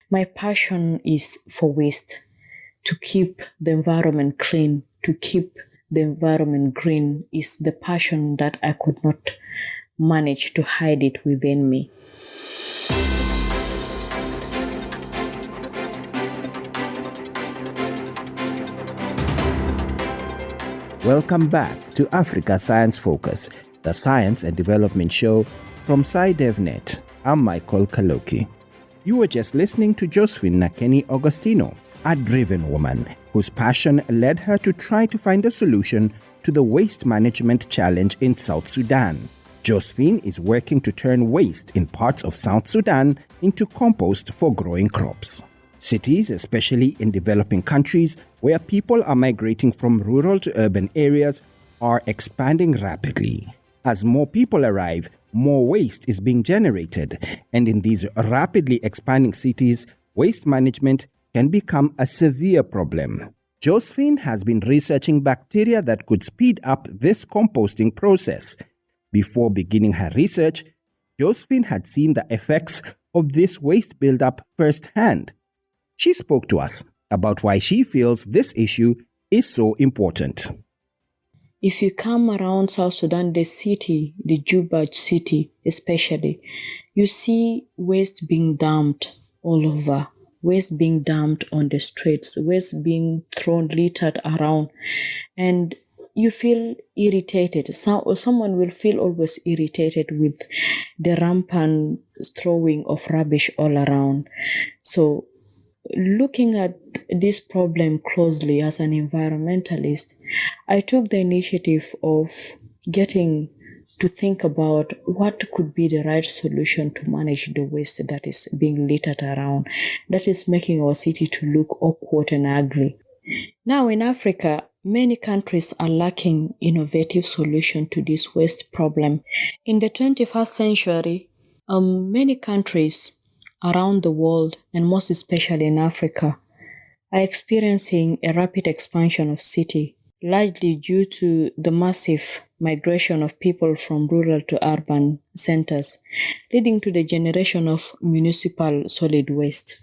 My passion is for waste, to keep the environment clean, to keep the environment green is the passion that I could not manage to hide it within me. Welcome back to Africa Science Focus, the science and development show from SciDevNet. I'm Michael Kaloki. You were just listening to Josephine Nackeny Augustino, a driven woman whose passion led her to try to find a solution to the waste management challenge in South Sudan. Josephine is working to turn waste in parts of South Sudan into compost for growing crops. Cities, especially in developing countries where people are migrating from rural to urban areas, are expanding rapidly. As more people arrive, more waste is being generated, and in these rapidly expanding cities, waste management can become a severe problem. Josephine has been researching bacteria that could speed up this composting process. Before beginning her research, Josephine had seen the effects of this waste buildup firsthand. She spoke to us about why she feels this issue is so important. If you come around South Sudan, the city, the Juba city especially, you see waste being dumped all over, waste being dumped on the streets, waste being thrown, littered around, and you feel irritated. Someone will feel always irritated with the rampant throwing of rubbish all around. So looking at this problem closely as an environmentalist, I took the initiative of getting to think about what could be the right solution to manage the waste that is being littered around, that is making our city to look awkward and ugly. Now in Africa, many countries are lacking innovative solutions to this waste problem. In the 21st century, many countries around the world, and most especially in Africa, are experiencing a rapid expansion of city, largely due to the massive migration of people from rural to urban centers, leading to the generation of municipal solid waste.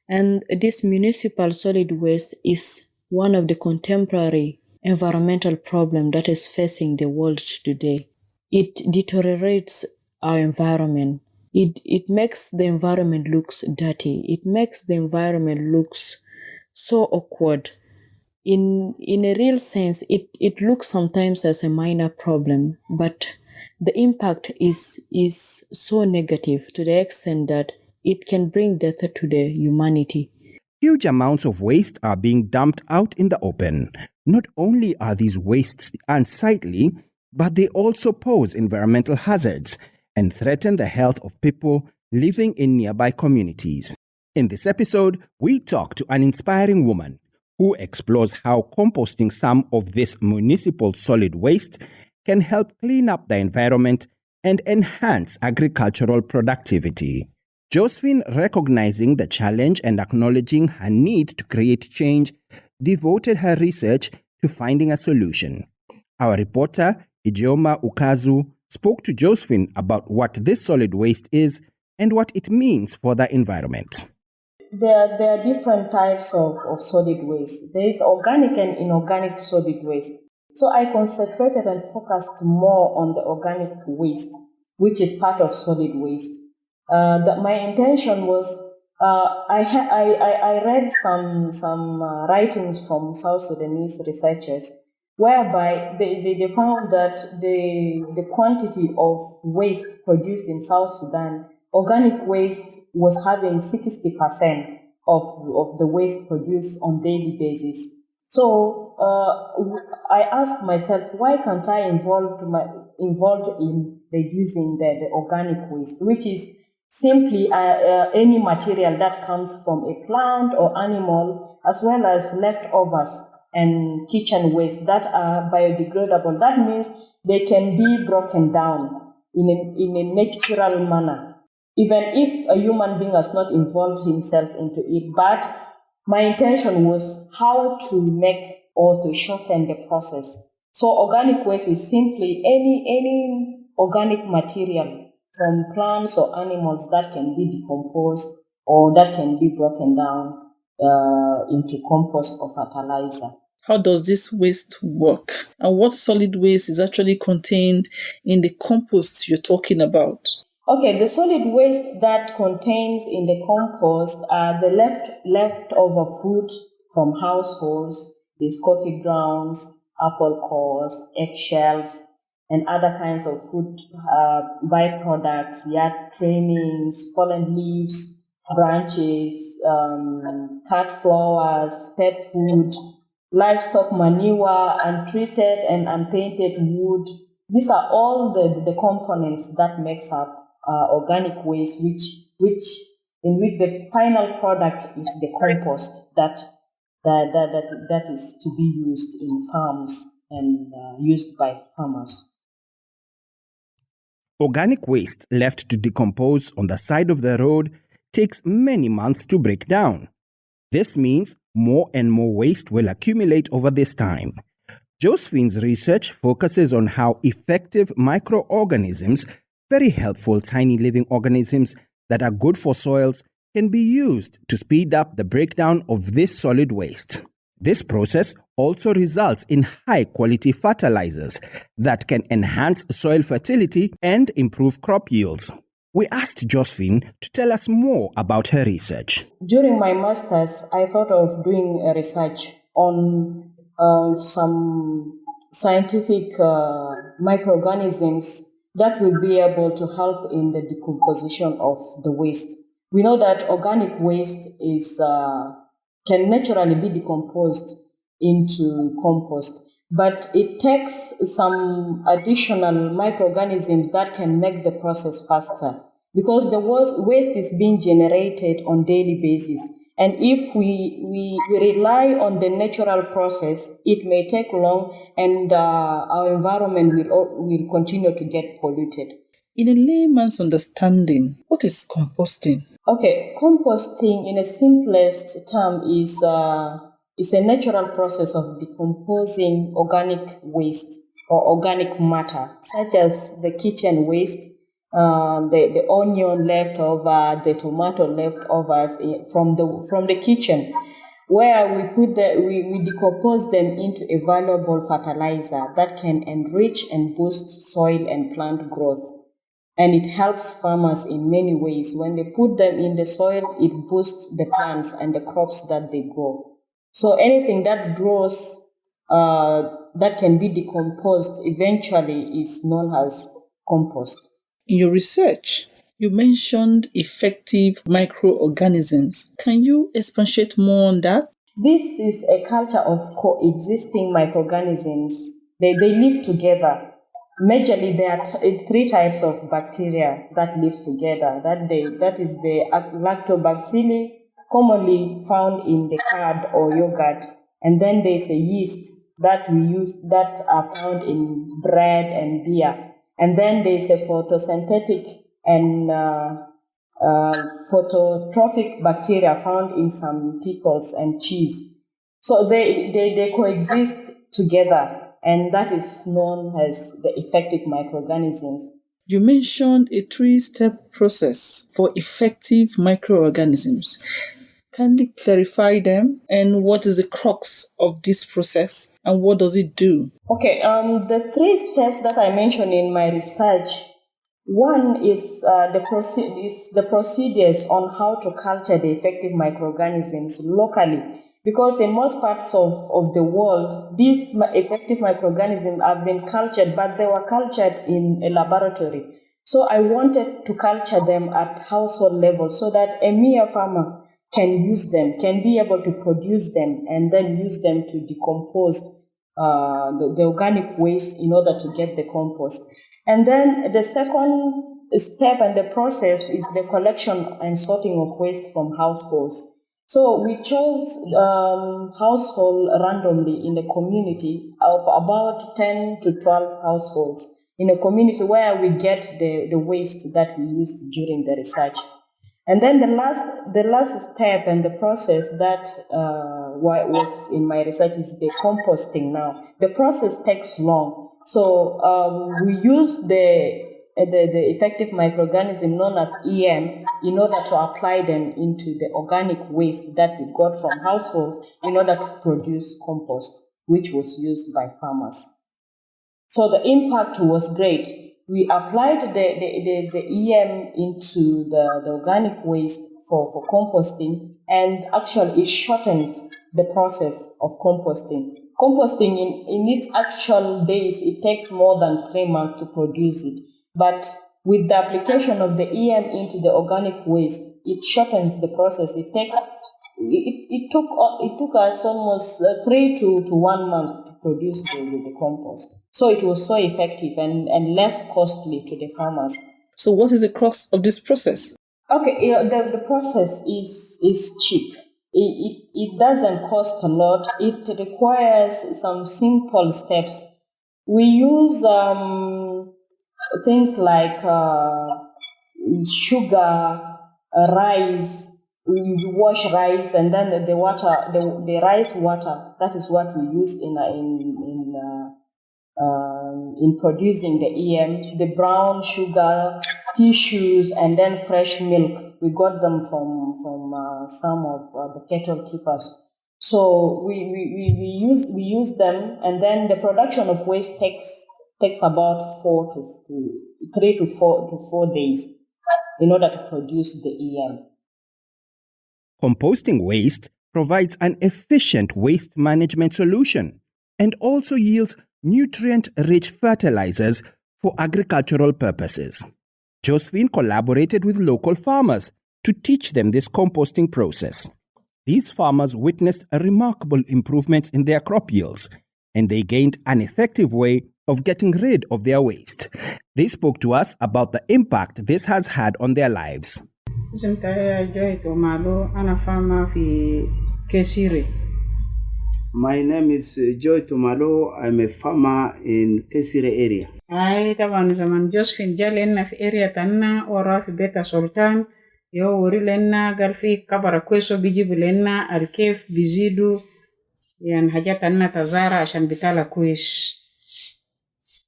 And this municipal solid waste is one of the contemporary environmental problems that is facing the world today. It deteriorates our environment. It makes the environment looks dirty. It makes the environment looks so awkward. In a real sense, it looks sometimes as a minor problem, but the impact is so negative to the extent that it can bring death to the humanity. Huge amounts of waste are being dumped out in the open. Not only are these wastes unsightly, but they also pose environmental hazards and threaten the health of people living in nearby communities. In this episode, we talk to an inspiring woman who explores how composting some of this municipal solid waste can help clean up the environment and enhance agricultural productivity. Josephine, recognizing the challenge and acknowledging her need to create change, devoted her research to finding a solution. Our reporter, Ijeoma Ukazu, spoke to Josephine about what this solid waste is and what it means for the environment. There are different types of solid waste. There is organic and inorganic solid waste. So I concentrated and focused more on the organic waste, which is part of solid waste. My intention was I read some writings from South Sudanese researchers whereby they found that the quantity of waste produced in South Sudan, organic waste was having 60% of the waste produced on daily basis. So I asked myself, why can't I involved in reducing the organic waste, which is simply any material that comes from a plant or animal, as well as leftovers and kitchen waste that are biodegradable. That means they can be broken down in a natural manner, even if a human being has not involved himself into it. But my intention was how to make or to shorten the process. So organic waste is simply any organic material from plants or animals that can be decomposed or that can be broken down into compost or fertilizer. How does this waste work? And what solid waste is actually contained in the compost you're talking about? Okay, the solid waste that contains in the compost are the leftover food from households, these coffee grounds, apple cores, eggshells, and other kinds of food byproducts, yard trimmings, fallen leaves, branches, cut flowers, pet food, livestock manure, untreated and unpainted wood. These are all the components that makes up organic waste, which the final product is the compost that is to be used in farms and used by farmers. Organic waste left to decompose on the side of the road takes many months to break down. This means more and more waste will accumulate over this time. Josephine's research focuses on how effective microorganisms, very helpful tiny living organisms that are good for soils, can be used to speed up the breakdown of this solid waste. This process also results in high-quality fertilizers that can enhance soil fertility and improve crop yields. We asked Josephine to tell us more about her research. During my master's, I thought of doing a research on some scientific microorganisms that will be able to help in the decomposition of the waste. We know that organic waste can naturally be decomposed into compost, but it takes some additional microorganisms that can make the process faster, because the waste is being generated on daily basis. And if we rely on the natural process, it may take long, and our environment will continue to get polluted. In a layman's understanding, what is composting? Okay, composting in a simplest term is a natural process of decomposing organic waste or organic matter, such as the kitchen waste, the onion leftover, the tomato leftovers from the kitchen, where we decompose them into a valuable fertilizer that can enrich and boost soil and plant growth. And it helps farmers in many ways. When they put them in the soil, it boosts the plants and the crops that they grow. So anything that grows that can be decomposed eventually is known as compost. In your research, you mentioned effective microorganisms. Can you expatiate more on that? This is a culture of coexisting microorganisms. They live together. Majorly, there are three types of bacteria that live together. That is the lactobacilli, commonly found in the curd or yogurt, and then there's a yeast that we use that are found in bread and beer, and then there's a photosynthetic and phototrophic bacteria found in some pickles and cheese. So they coexist together, and that is known as the effective microorganisms. You mentioned a 3-step process for effective microorganisms. Can you clarify them, and what is the crux of this process, and what does it do? Okay, the 3 steps that I mentioned in my research, one is the procedures on how to culture the effective microorganisms locally. Because in most parts of the world, these effective microorganisms have been cultured, but they were cultured in a laboratory. So I wanted to culture them at household level so that a mere farmer can use them, can be able to produce them, and then use them to decompose the organic waste in order to get the compost. And then the second step and the process is the collection and sorting of waste from households. So we chose household randomly in the community of about 10 to 12 households in a community where we get the waste that we used during the research. And then the last step and the process that was in my research is the composting now. The process takes long. So we use the the effective microorganism known as EM in order to apply them into the organic waste that we got from households in order to produce compost, which was used by farmers. So the impact was great. We applied the EM into the organic waste for composting, and actually it shortens the process of composting. Composting in its actual days, it takes more than 3 months to produce it. But with the application of the EM into the organic waste, it shortens the process. It took us almost 3 to 1 month to produce the compost. So it was so effective and less costly to the farmers. So what is the crux of this process? Okay, the process is cheap. It doesn't cost a lot. It requires some simple steps. We use things like sugar, rice. We wash rice, and then the water, the rice water. That is what we use in producing the EM. The brown sugar, tissues, and then fresh milk. We got them from some of the cattle keepers. So we use them, and then the production of waste takes about 3 to 4 days in order to produce the EM. Composting waste provides an efficient waste management solution and also yields nutrient-rich fertilizers for agricultural purposes. Josephine collaborated with local farmers to teach them this composting process. These farmers witnessed a remarkable improvement in their crop yields, and they gained an effective way of getting rid of their waste. They spoke to us about the impact this has had on their lives. My name is Joy Tumalo. I'm a farmer in Kesire area. طبعا زمان جوزفين جا لنا في اريا تانا ورا في بيت سلطان يوري لنا قال في كبر كويسو بيجيبوا لنا الكيف بيزيدوا يعني حاجات تانا تزارع عشان بتالا كويس.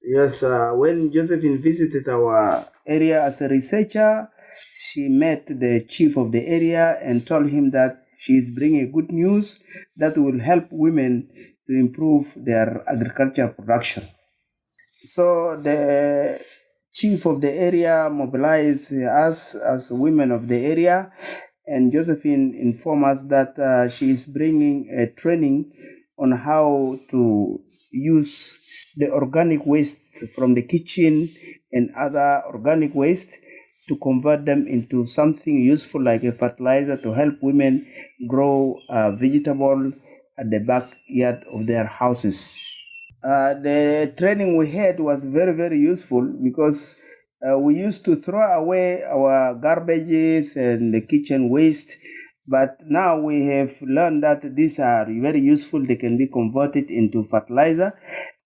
Yes, when Josephine visited our area as a researcher, she met the chief of the area and told him that she is bringing good news that will help women to improve their agricultural production. So the chief of the area mobilized us as women of the area, and Josephine informed us that she is bringing a training on how to use the organic waste from the kitchen and other organic waste to convert them into something useful like a fertilizer to help women grow vegetable at the backyard of their houses. The training we had was very, very useful because we used to throw away our garbages and the kitchen waste, but now we have learned that these are very useful. They can be converted into fertilizer.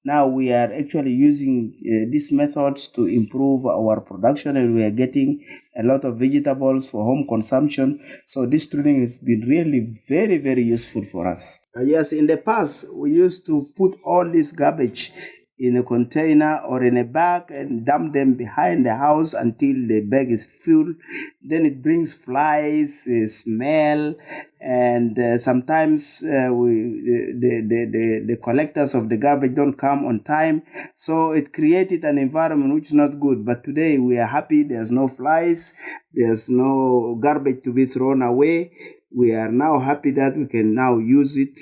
Now we are actually using these methods to improve our production, and we are getting a lot of vegetables for home consumption. So this training has been really very, very useful for us. Yes, in the past, we used to put all this garbage in a container or in a bag and dump them behind the house until the bag is full. Then it brings flies, smell, and sometimes the collectors of the garbage don't come on time. So it created an environment which is not good. But today we are happy. There's no flies. There's no garbage to be thrown away. We are now happy that we can now use it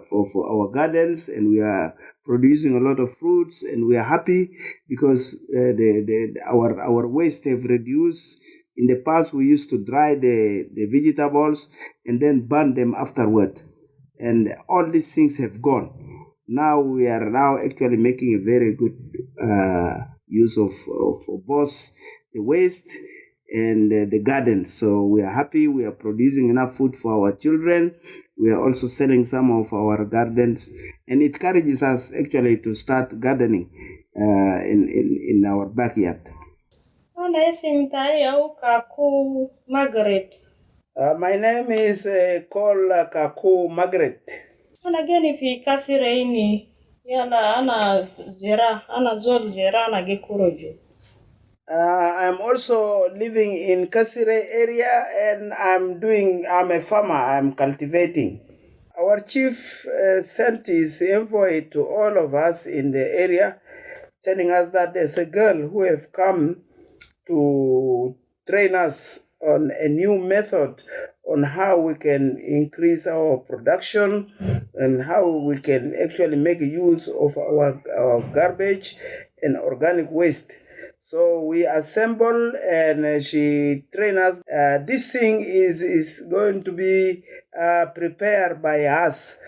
for our gardens, and we are producing a lot of fruits, and we are happy because our waste have reduced. In the past, we used to dry the vegetables and then burn them afterward, and all these things have gone. Now we are now actually making a very good use of both the waste and the garden. So we are happy. We are producing enough food for our children. We are also selling some of our gardens, and it encourages us actually to start gardening in our backyard. My name is called Kaku Margaret. Again, fi kasiraini yana ana zera ana zol zera ana gekurojo. I'm also living in Kasire area, and I'm a farmer. I'm cultivating. Our chief sent his envoy to all of us in the area, telling us that there's a girl who have come to train us on a new method on how we can increase our production and how we can actually make use of our garbage and organic waste. So we assemble, and she train us. This thing is going to be prepared by us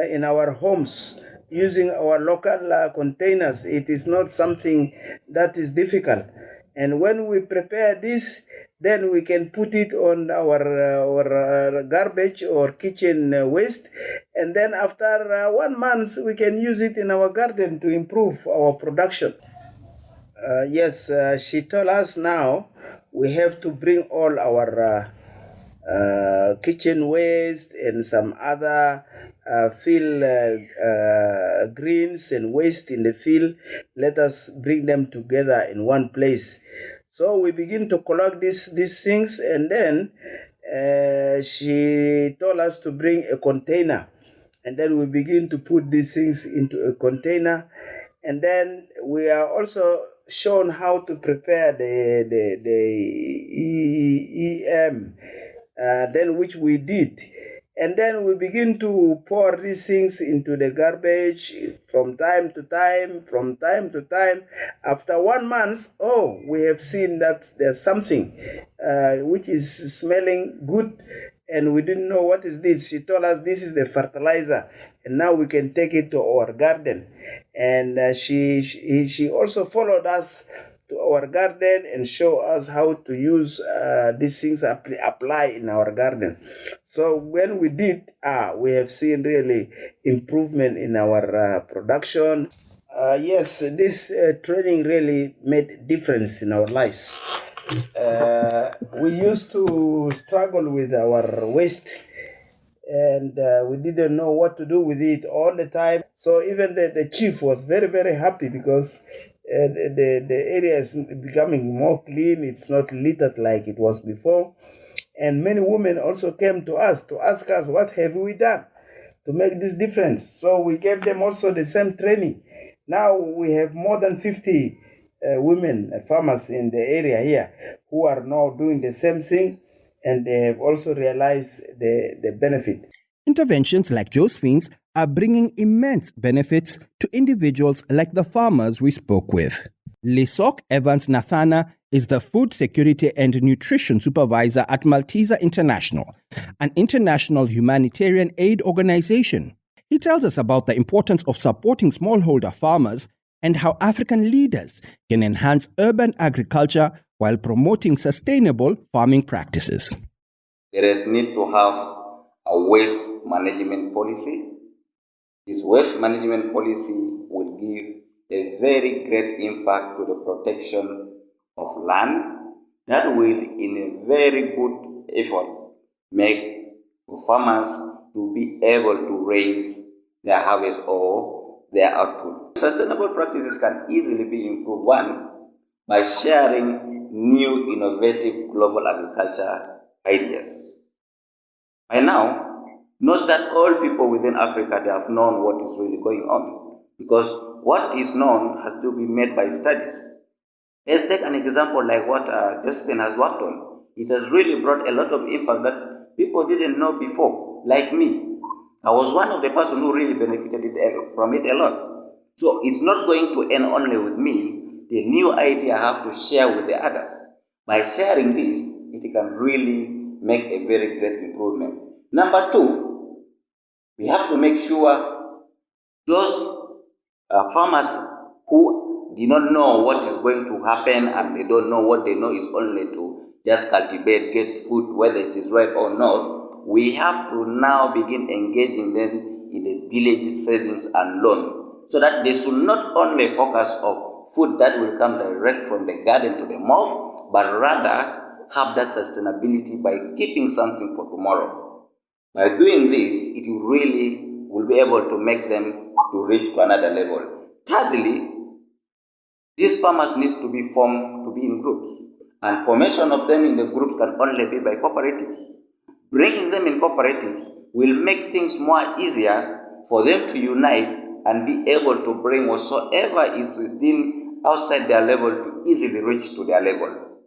in our homes using our local containers. It is not something that is difficult. And when we prepare this, then we can put it on our garbage or kitchen waste. And then after 1 month, we can use it in our garden to improve our production. Yes, she told us now we have to bring all our kitchen waste and some other field greens and waste in the field. Let us bring them together in one place. So we begin to collect these things, and then she told us to bring a container, and then we begin to put these things into a container, and then we are also shown how to prepare the EM, then which we did. And then we begin to pour these things into the garbage from time to time. After 1 month, we have seen that there's something which is smelling good, and we didn't know what is this. She told us this is the fertilizer, and now we can take it to our garden. And she also followed us to our garden and show us how to use these things apply in our garden. So when we did, we have seen really improvement in our production. Yes, this training really made difference in our lives. We used to struggle with our waste, and we didn't know what to do with it all the time. So even the chief was very, very happy because the area is becoming more clean. It's not littered like it was before. And many women also came to us to ask us, what have we done to make this difference? So we gave them also the same training. Now we have more than 50 women farmers in the area here who are now doing the same thing, and they have also realized the benefit. Interventions like Josephine's are bringing immense benefits to individuals like the farmers we spoke with. Lesok Evans Nathana is the Food Security and Nutrition Supervisor at Malteser International, an international humanitarian aid organization. He tells us about the importance of supporting smallholder farmers and how African leaders can enhance urban agriculture while promoting sustainable farming practices. There is need to have a waste management policy. This waste management policy will give a very great impact to the protection of land that will, in a very good effort, make farmers to be able to raise their harvest or their output. Sustainable practices can easily be improved, one, by sharing new innovative global agriculture ideas. By now, not that all people within Africa they have known what is really going on, because what is known has to be made by studies. Let's take an example like what Josephine has worked on. It has really brought a lot of impact that people didn't know before, like me. I was one of the person who really benefited from it a lot. So it's not going to end only with me. The new idea I have to share with the others. By sharing this, it can really make a very great improvement. Number two, we have to make sure those farmers who do not know what is going to happen and they don't know what they know is only to just cultivate, get food, whether it is right or not, we have to now begin engaging them in the village savings and loan, so that they should not only focus on food that will come direct from the garden to the mouth, but rather have that sustainability by keeping something for tomorrow. By doing this, it will be able to make them to reach to another level. Thirdly, These farmers need to be formed to be in groups, and formation of them in the groups can only be by cooperatives. Bringing them in cooperatives will make things more easier for them to unite and be able to bring whatsoever is within outside their level to easily reach to their level.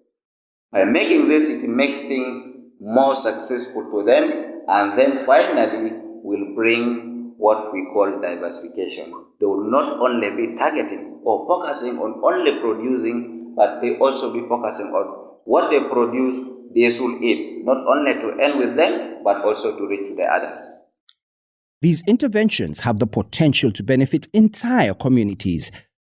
By making this, it makes things more successful to them, and then finally will bring what we call diversification. They will not only be targeting or focusing on only producing, but they also be focusing on what they produce, they should eat, not only to end with them, but also to reach to the others. These interventions have the potential to benefit entire communities.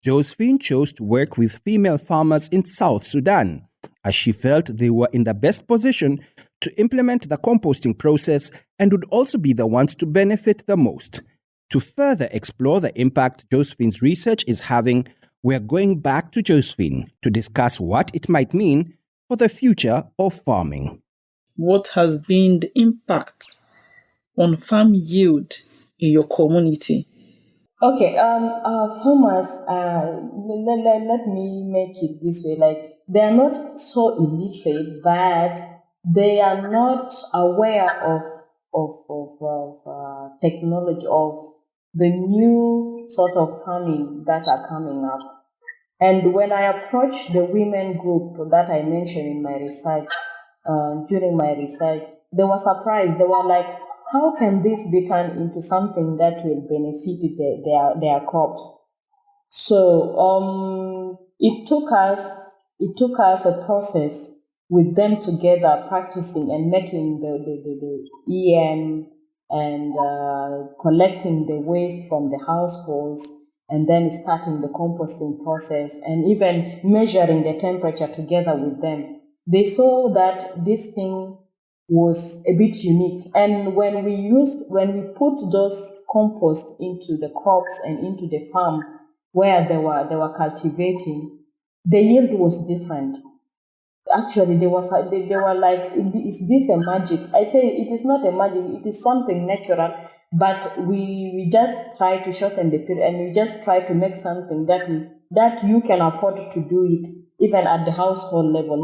Josephine chose to work with female farmers in South Sudan, as she felt they were in the best position to implement the composting process and would also be the ones to benefit the most. To further explore the impact Josephine's research is having, we're going back to Josephine to discuss what it might mean for the future of farming. What has been the impact on farm yield in your community? Okay, our farmers, let me make it this way, like, they are not so illiterate, but they are not aware of technology, of the new sort of farming that are coming up. And when I approached the women group that I mentioned in my research, during my research, they were surprised. They were like, how can this be turned into something that will benefit their crops? So it took us a process with them together, practicing and making the EM and collecting the waste from the households, and then starting the composting process and even measuring the temperature together with them. They saw that this thing was a bit unique. And when we put those compost into the crops and into the farm where they were cultivating, the yield was different. Actually, they were like, is this a magic? I say it is not a magic, it is something natural, but we just try to shorten the period, and we just try to make something that you can afford to do it even at the household level,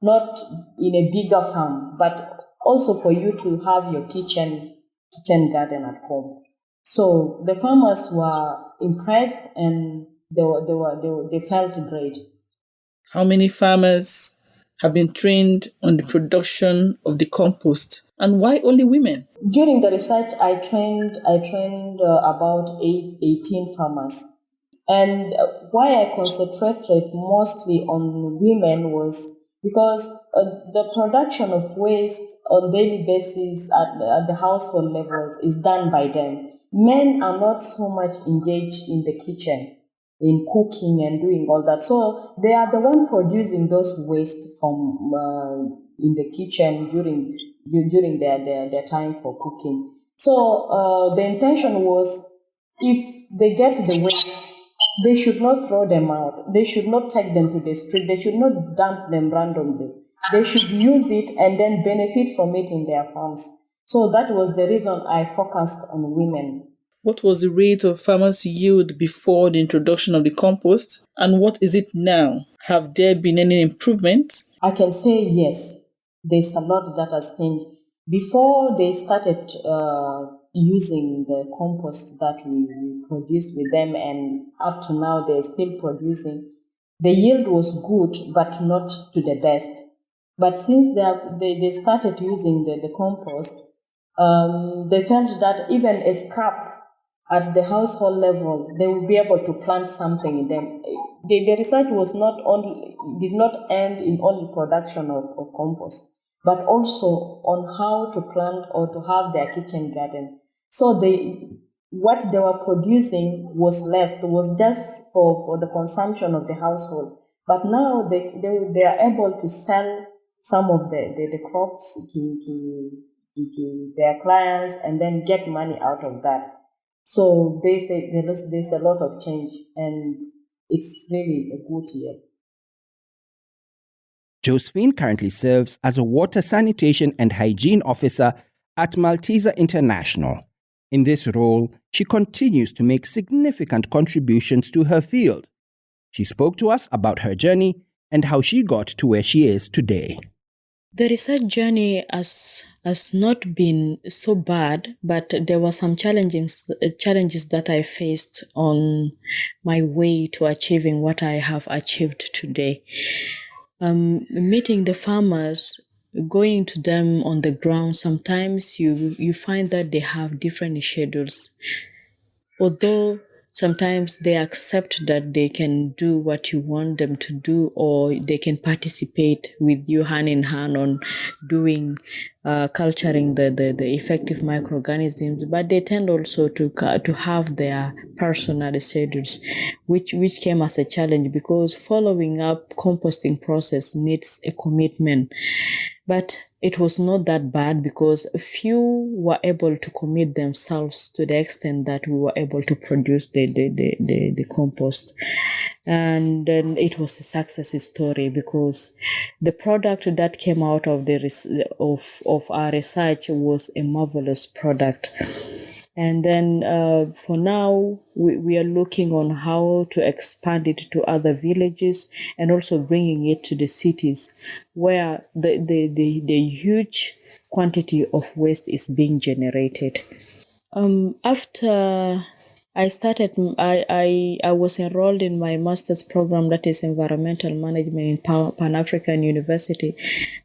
not in a bigger farm, but also for you to have your kitchen garden at home. So the farmers were impressed, and they felt great. How many farmers have been trained on the production of the compost, and why only women? During the research, I trained about 18 farmers. And why I concentrated mostly on women was because the production of waste on daily basis at the household levels is done by them. Men are not so much engaged in the kitchen, in cooking and doing all that. So they are the one producing those waste from in the kitchen during their time for cooking. So the intention was, if they get the waste, they should not throw them out. They should not take them to the street. They should not dump them randomly. They should use it and then benefit from it in their farms. So that was the reason I focused on women. What was the rate of farmers' yield before the introduction of the compost, and what is it now? Have there been any improvements? I can say yes. There's a lot that has changed. Before they started using the compost that we produced with them, and up to now they're still producing, the yield was good, but not to the best. But since they started using the compost, they felt that even a scrap at the household level, they will be able to plant something in them. The research did not end in only production of compost, but also on how to plant or to have their kitchen garden. So what they were producing was less. It was just for the consumption of the household. But now they are able to sell some of the crops to their clients and then get money out of that. So they say there's a lot of change, and it's really a good year. Josephine currently serves as a water sanitation and hygiene officer at Malteser International. In this role, she continues to make significant contributions to her field. She spoke to us about her journey and how she got to where she is today. The research journey has not been so bad, but there were some challenges that I faced on my way to achieving what I have achieved today. Meeting the farmers, going to them on the ground, sometimes you find that they have different schedules. Although sometimes they accept that they can do what you want them to do, or they can participate with you hand in hand on doing culturing the effective microorganisms, but they tend also to have their personal schedules, which came as a challenge because following up composting process needs a commitment. But it was not that bad because few were able to commit themselves to the extent that we were able to produce the compost. And then it was a success story because the product that came out of of our research was a marvelous product. And then for now, we are looking on how to expand it to other villages and also bringing it to the cities where the huge quantity of waste is being generated. After I started, I was enrolled in my master's program, that is environmental management in Pan-African University.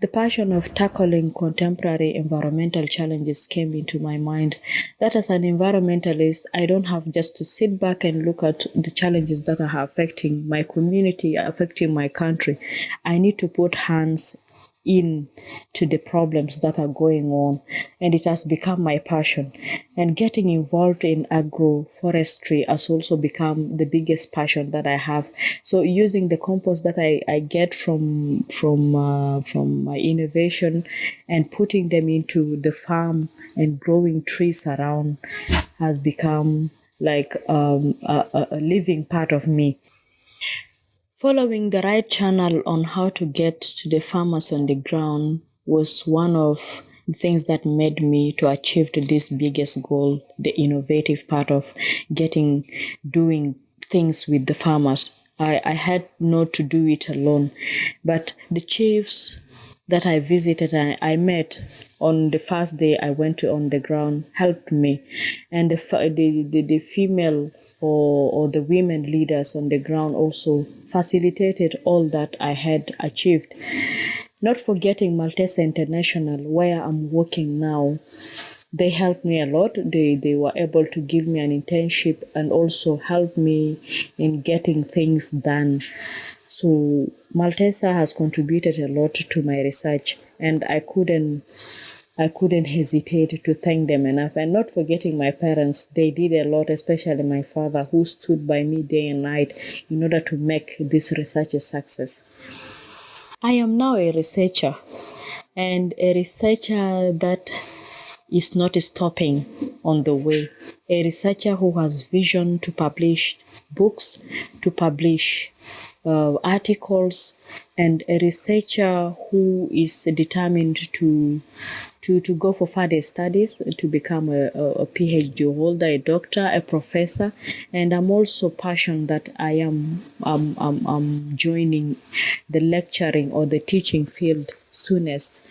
The passion of tackling contemporary environmental challenges came into my mind. That as an environmentalist, I don't have just to sit back and look at the challenges that are affecting my community, affecting my country. I need to put hands in to the problems that are going on, and it has become my passion. And getting involved in agroforestry has also become the biggest passion that I have. So using the compost that I get from my innovation and putting them into the farm and growing trees around has become like a living part of me. Following the right channel on how to get to the farmers on the ground was one of the things that made me to achieve this biggest goal, the innovative part of doing things with the farmers. I had not to do it alone, but the chiefs that I visited and I met on the first day I went on the ground helped me, and the female or the women leaders on the ground also facilitated all that I had achieved. Not forgetting Maltese International, where I'm working now. They helped me a lot. They were able to give me an internship and also help me in getting things done. So Maltesa has contributed a lot to my research, and I couldn't hesitate to thank them enough. And not forgetting my parents, they did a lot, especially my father, who stood by me day and night in order to make this research a success. I am now a researcher, and a researcher that is not stopping on the way. A researcher who has vision to publish books, to publish articles, and a researcher who is determined to go for further studies, to become a PhD holder, a doctor, a professor. And I'm also passionate that I'm joining the lecturing or the teaching field soonest.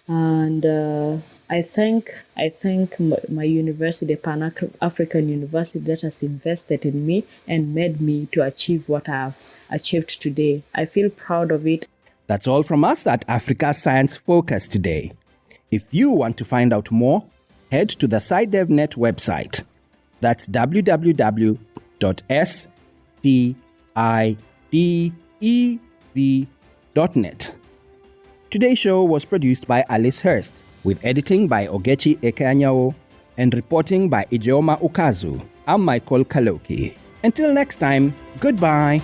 And I thank my university, Pan-African University, that has invested in me and made me to achieve what I have achieved today. I feel proud of it. That's all from us at Africa Science Focus today. If you want to find out more, head to the SciDevNet website. That's www.sidez.net. Today's show was produced by Alice Hurst, with editing by Ogechi Ekeanyawo and reporting by Ijeoma Ukazu. I'm Michael Kaloki. Until next time, goodbye.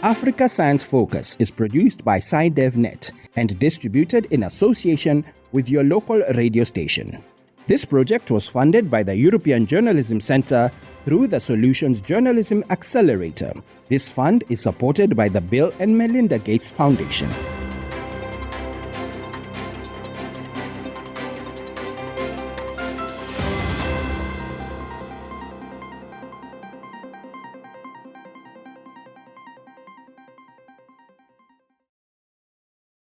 Africa Science Focus is produced by SciDevNet and distributed in association with your local radio station. This project was funded by the European Journalism Center through the Solutions Journalism Accelerator. This fund is supported by the Bill and Melinda Gates Foundation.